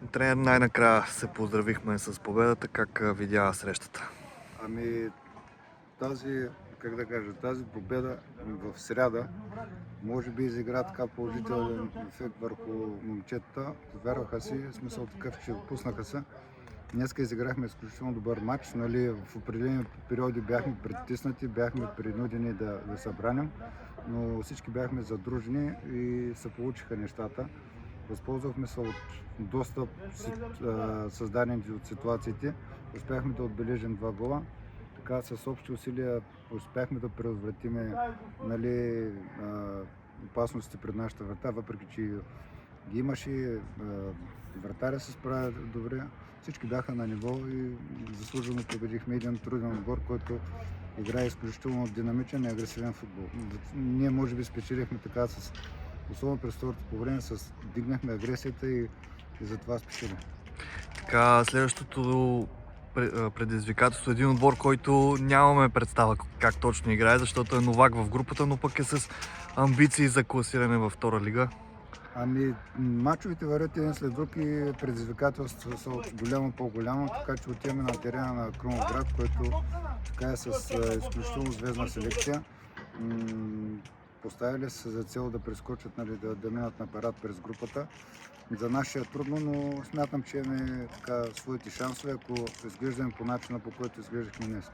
Тренер, най-накрая се поздравихме с победата. Как видя срещата? Ами тази, как да кажа, тази победа в сряда може би изигра така положителен ефект върху момчетата. Вярваха си, в смисъл такъв, че отпуснаха се. Днеска изиграхме изключително добър матч. Нали, в определени периоди бяхме притиснати, бяхме принудени да се браним, но всички бяхме задружени и се получиха нещата. Възползвахме се от доста създадените от ситуациите. Успяхме да отбележим 2 гола. Така с общи усилия успяхме да предотвратим, нали, опасностите пред нашата врата, въпреки че ги имаше. Вратаря се справя добре. Всички бяха на ниво и заслужено победихме един труден отбор, който играе изключително динамичен и агресивен футбол. Ние може би спечелихме така особено през второто по време, дигнахме агресията и затова спечелихме. Така, следващото предизвикателство е един отбор, който нямаме представа как точно играе, защото е новак в групата, но пък е с амбиции за класиране във втора лига. Ами, мачовете вървят един след друг и предизвикателствата са от голямо по-голямо, така че отиваме на терена на Крумовград, който така е с изключително звездна селекция. Поставили се за цел да прескочат, нали, да минат на парад през групата. За нас ще е трудно, но смятам, че имаме така своите шансове, ако изглеждаме по начина, по който изглеждахме днес.